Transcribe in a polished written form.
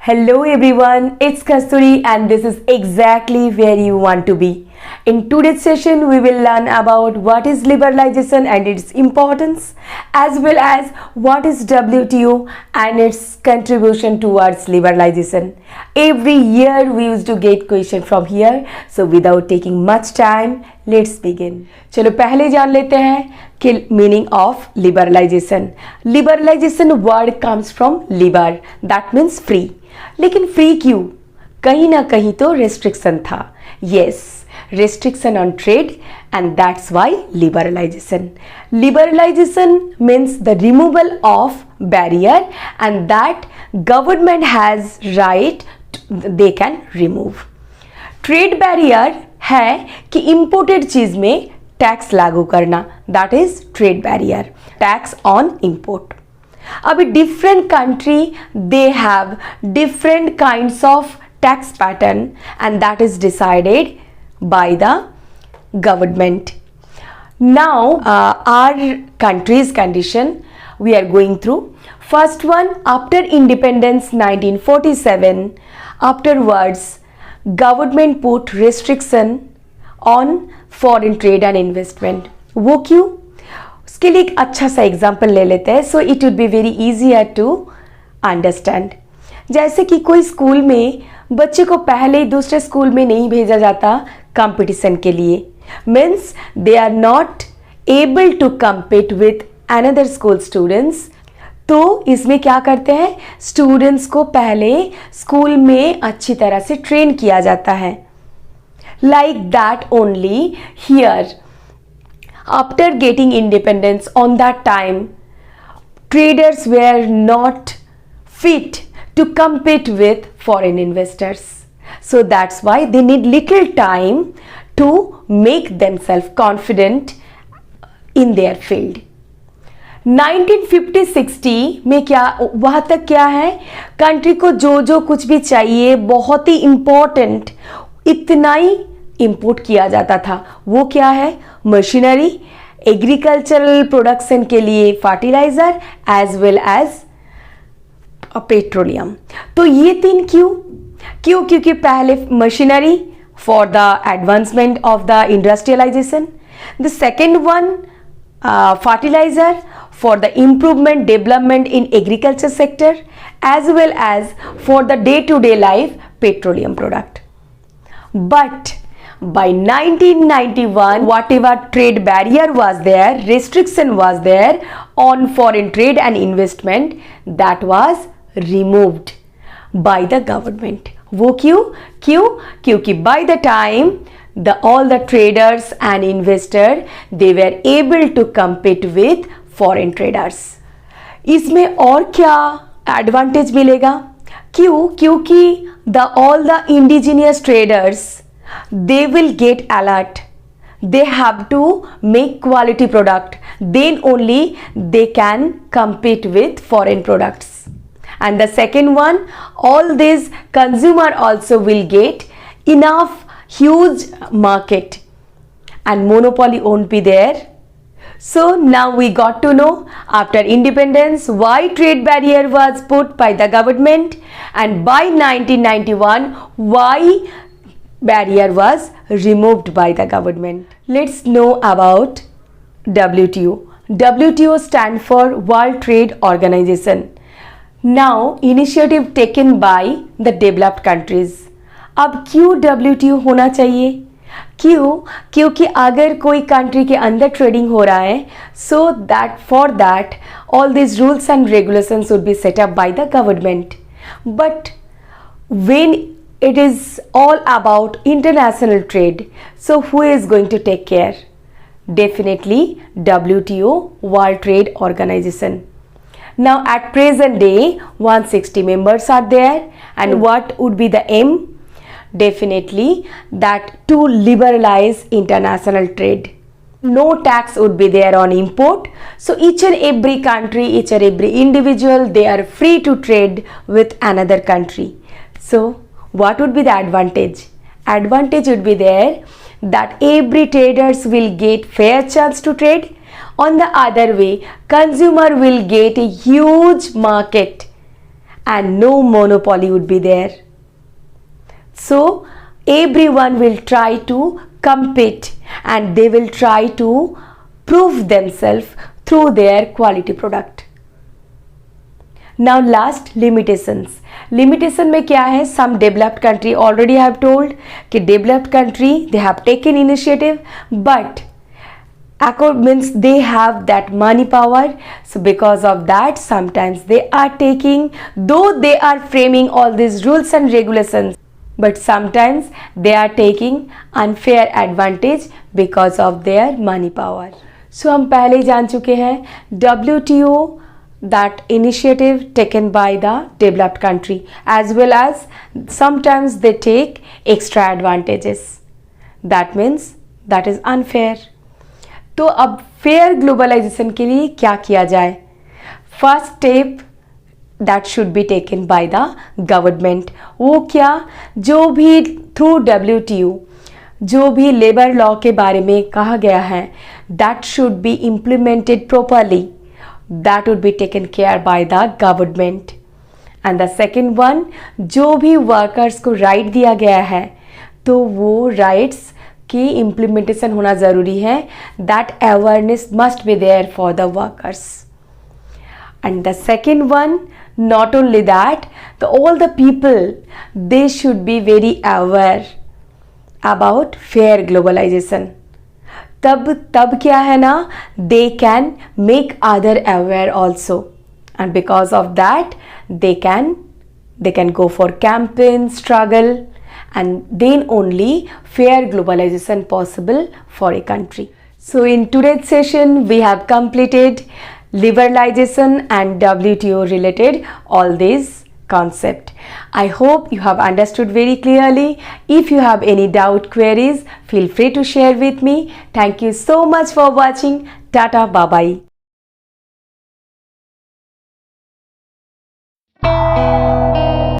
Hello everyone, it's Kasturi and this is exactly where you want to be. In today's session, we will learn about what is liberalization and its importance, as well as what is WTO and its contribution towards liberalization. Every year we used to get question from here, so without taking much time, let's begin. चलो पहले जान लेते हैं कि meaning of liberalisation. Liberalisation word comes from liber, that means free. लेकिन free क्यों? कहीं ना कहीं तो रेस्ट्रिक्शन था. Yes, restriction on trade, and that's why liberalization. Liberalization means the removal of barrier, and that government has right they can remove. Trade barrier है कि imported चीज में टैक्स लागू करना, that is trade barrier, tax on import. अभी different country they have different kinds of tax pattern and that is decided by the government. Now our country's condition we are going through. First one, after independence 1947, afterwards government put restriction on foreign trade and investment. वो क्यों? उसके लिए एक अच्छा सा example ले लेते हैं, so it would be very easier to understand. जैसे कि कोई स्कूल में बच्चे को पहले ही दूसरे स्कूल में नहीं भेजा जाता कंपटीशन के लिए, means they are not able to compete with another school students. तो इसमें क्या करते हैं, स्टूडेंट्स को पहले स्कूल में अच्छी तरह से ट्रेन किया जाता है. Like that only here after getting independence on that time traders were not fit to compete with foreign investors. So that's why they need little time to make themselves confident in their field. 1950-60 में क्या वहाँ तक क्या है, country को जो जो कुछ भी चाहिए बहुत ही इम्पोर्टेंट इतना ही इंपोर्ट किया जाता था. वो क्या है, मशीनरी, एग्रीकल्चरल प्रोडक्शन के लिए fertiliser as well as petroleum. तो ये तीन क्यों? क्योंकि पहले machinery for the advancement of the industrialisation, the second one fertiliser for the improvement development in agriculture sector as well as for the day to day life petroleum product. But by 1991, whatever trade barrier was there, restriction was there on foreign trade and investment, that was removed by the government. वो क्यों? क्योंकि by the time all the traders and investor they were able to compete with foreign traders. इसमें और क्या advantage मिलेगा? क्योंकि all the indigenous traders they will get alert. They have to make quality product, then only they can compete with foreign products. And the second one, all these consumer also will get enough huge market and monopoly won't be there. So now we got to know after independence why trade barrier was put by the government, and by 1991 why barrier was removed by the government. Let's know about WTO. WTO stand for World Trade Organization. Now initiative taken by the developed countries. अब क्यों WTO होना चाहिए? क्योंकि अगर कोई country के अंदर trading हो रहा है, so that for that all these rules and regulations would be set up by the government. But when it is all about international trade, so who is going to take care? Definitely WTO, World Trade Organization. Now at present day 160 members are there, and what would be the aim? Definitely that to liberalize international trade. No tax would be there on import, so each and every country, each and every individual, they are free to trade with another country. So what would be the advantage? Advantage would be there that every traders will get fair chance to trade. On the other way, consumer will get a huge market and no monopoly would be there. So everyone will try to compete and they will try to prove themselves through their quality product. Now last, limitations. Limitation में क्या है? Some developed country, already I have told कि developed country they have taken initiative, but accord means they have that money power, so because of that sometimes they are taking, though they are framing all these rules and regulations, but sometimes they are taking unfair advantage because of their money power. So हम पहले ही जान चुके हैं WTO, that initiative taken by the developed country, as well as sometimes they take extra advantages. That means that is unfair. तो अब fair globalisation के लिए क्या किया जाए? First step that should be taken by the government. वो क्या? जो भी थ्रू WTO जो भी लेबर लॉ के बारे में कहा गया है, that should be implemented properly, that would be taken care by the government. And the second one, जो भी वर्कर्स को राइट दिया गया है तो वो राइट्स की इम्प्लीमेंटेशन होना ज़रूरी है. That awareness must be there for the workers. And the second one, not only that, the all the people they should be very aware about fair globalisation. तब क्या है ना, they can make other aware also, and because of that they can go for campaign, struggle, and then only fair globalization possible for a country. So in today's session we have completed liberalization and WTO related all these concept. I hope you have understood very clearly. If you have any doubt, queries, feel free to share with me. Thank you so much for watching. Tata, bye bye.